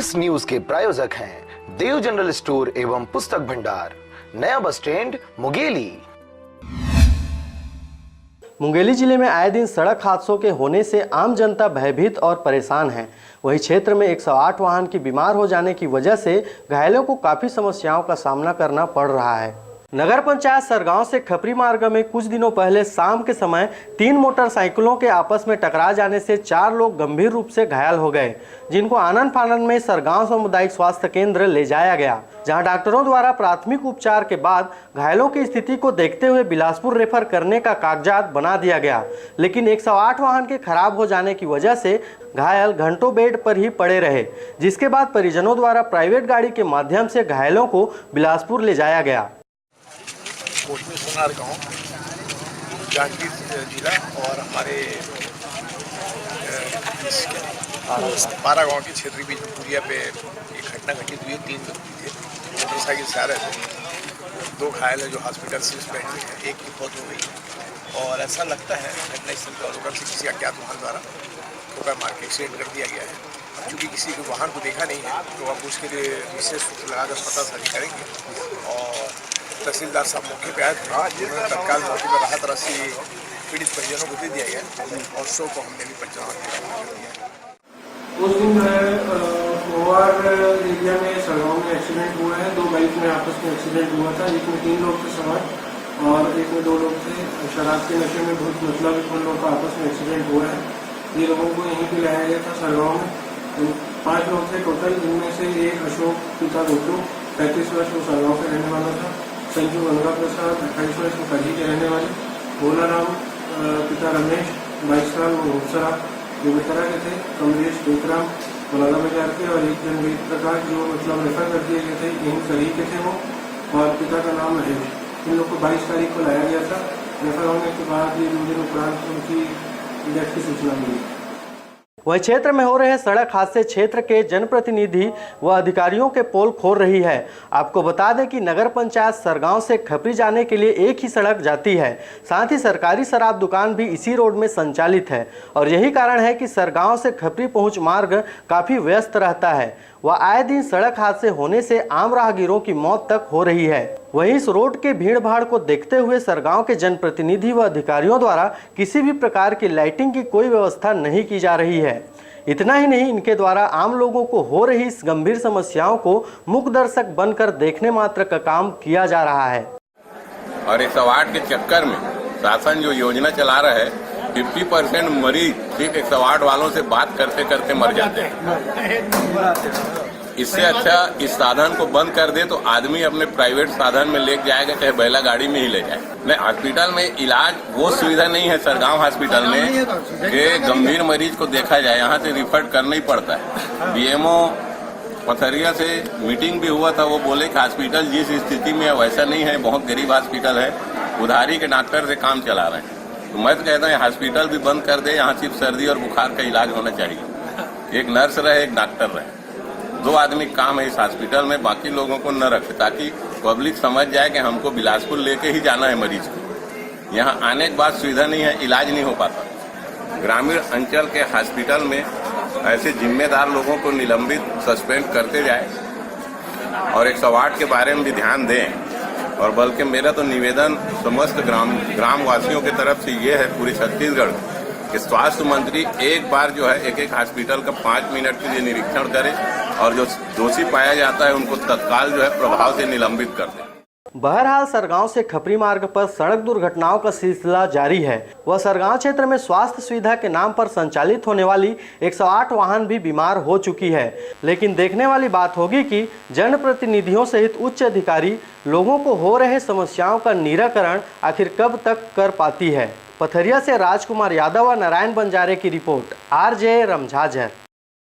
इस न्यूज के प्रायोजक हैं देव जनरल स्टोर एवं पुस्तक भंडार, नया बस स्टैंड, मुंगेली। मुंगेली जिले में आए दिन सड़क हादसों के होने से आम जनता भयभीत और परेशान है। वहीं क्षेत्र में 108 वाहन की बीमार हो जाने की वजह से घायलों को काफी समस्याओं का सामना करना पड़ रहा है। नगर पंचायत सरगांव से खपरी मार्ग में कुछ दिनों पहले शाम के समय 3 मोटरसाइकिलों के आपस में टकरा जाने से 4 लोग गंभीर रूप से घायल हो गए, जिनको आनन फानन में सरगांव सामुदायिक स्वास्थ्य केंद्र ले जाया गया, जहां डॉक्टरों द्वारा प्राथमिक उपचार के बाद घायलों की स्थिति को देखते हुए बिलासपुर रेफर करने का कागजात बना दिया गया। लेकिन 108 वाहन के खराब हो जाने की वजह से घायल घंटों बेड पर ही पड़े रहे, जिसके बाद परिजनों द्वारा प्राइवेट गाड़ी के माध्यम से घायलों को बिलासपुर ले जाया गया। कोटमी सोनार गाँव, जांजगीर जिला और हमारे पारा गाँव की क्षेत्रीय बीच में पुरिया पे एक घटना घटित हुई। 3 व्यक्ति थे, मोटरसाइकिल से आ रहे थे। 2 घायल है जो हॉस्पिटल से स्पेंड में है, एक की मौत हो गई। और ऐसा लगता है घटना स्थल पर अवलोकन से किसी अज्ञात वाहन द्वारा ठोकर मार के एक्सीडेंट कर दिया गया है। चूँकि किसी के वाहन को देखा नहीं है तो अब उसके लिए विशेष लगाकर पतासाजी करेंगे। और तहसीलदार साहब मौके पे आए थे, तत्काल मौके पर राहत राशि पीड़ित परिजनों को दे दिया गया और शव को हमने भी पंचनामा कर दिया। उस दिन जो है ओवर एरिया में सरगांव में एक्सीडेंट हुआ है। 2 बाइक में आपस में एक्सीडेंट हुआ था। एक में 3 लोग थे सवार और एक में 2 लोग थे। शराब के नशे में बहुत मतलब उन लोगों का आपस में एक्सीडेंट हुआ है। ये लोगों को यहीं पे लाया गया था सरगांव में। 5 लोग थे टोटल, जिनमें से एक अशोक पिता गुड्डू 35 वर्ष वो सरगांव से रहने वाला था। संजू गंगा प्रसाद 28 वर्ष वो कजी के रहने वाले। भोला राम पिता रमेश 22 साल वो उपसरा बेमेतरा के थे। कमलेश टेकराम बलौदा बाजार के और एक जन वेद प्रकाश जो मतलब रेफर कर दिए गए थे, यहीं सही के थे वो, और पिता का नाम महेश। इन लोग को 22 तारीख को लाया गया था। रेफर होने के बाद ये 2 दिन उपरांत उनकी डेथ की सूचना मिली। वहीं क्षेत्र में हो रहे सड़क हादसे क्षेत्र के जनप्रतिनिधि व अधिकारियों के पोल खोल रही है। आपको बता दें कि नगर पंचायत सरगांव से खपरी जाने के लिए एक ही सड़क जाती है। साथ ही सरकारी शराब दुकान भी इसी रोड में संचालित है और यही कारण है कि सरगांव से खपरी पहुंच मार्ग काफी व्यस्त रहता है व आए दिन सड़क हादसे होने से आम राहगीरों की मौत तक हो रही है। वहीं इस रोड के भीड़ भाड़ को देखते हुए सरगांव के जनप्रतिनिधि व अधिकारियों द्वारा किसी भी प्रकार की लाइटिंग की कोई व्यवस्था नहीं की जा रही है। इतना ही नहीं, इनके द्वारा आम लोगों को हो रही इस गंभीर समस्याओं को मुख्य दर्शक बनकर देखने मात्र का काम किया जा रहा है। और 108 के चक्कर में शासन जो योजना चला रहा है, 50% मरीज सिर्फ 108 वालों से बात करते करते मर जाते हैं। इससे अच्छा इस साधन को बंद कर दे तो आदमी अपने प्राइवेट साधन में ले जाएगा, चाहे बैला गाड़ी में ही ले जाए। नहीं, हॉस्पिटल में इलाज वो सुविधा नहीं है सरगांव हॉस्पिटल में कि गंभीर मरीज को देखा जाए, यहाँ से रिफर करना ही पड़ता है। बीएमओ पथरिया से मीटिंग भी हुआ था, वो बोले कि हॉस्पिटल जिस स्थिति में है वैसा नहीं है, बहुत गरीब हॉस्पिटल है, उधारी के डॉक्टर से काम चला रहे हैं। तो मैं तो कहता हूँ हॉस्पिटल भी बंद कर दे, यहाँ सिर्फ सर्दी और बुखार का इलाज होना चाहिए। एक नर्स रहे, एक डॉक्टर रहे, 2 आदमी काम है इस हॉस्पिटल में, बाकी लोगों को न रखे, ताकि पब्लिक समझ जाए कि हमको बिलासपुर लेके ही जाना है मरीज को। यहाँ आने के बाद सुविधा नहीं है, इलाज नहीं हो पाता। ग्रामीण अंचल के हॉस्पिटल में ऐसे जिम्मेदार लोगों को निलंबित सस्पेंड करते जाए और 108 के बारे में भी ध्यान दें। और बल्कि मेरा तो निवेदन समस्त ग्राम वासियों की तरफ से ये है पूरी छत्तीसगढ़ कि स्वास्थ्य मंत्री एक बार जो है एक हॉस्पिटल का 5 मिनट के लिए निरीक्षण करे और जो दोषी पाया जाता है उनको तत्काल जो है प्रभाव से निलंबित कर दे। बहरहाल सरगांव से खपरी मार्ग पर सड़क दुर्घटनाओं का सिलसिला जारी है। वह सरगांव क्षेत्र में स्वास्थ्य सुविधा के नाम पर संचालित होने वाली 108 वाहन भी बीमार हो चुकी है। लेकिन देखने वाली बात होगी कि जनप्रतिनिधियों सहित उच्च अधिकारी लोगों को हो रहे समस्याओं का निराकरण आखिर कब तक कर पाती है। पथरिया से राजकुमार यादव व नारायण बंजारे की रिपोर्ट, RJ रमझाझर।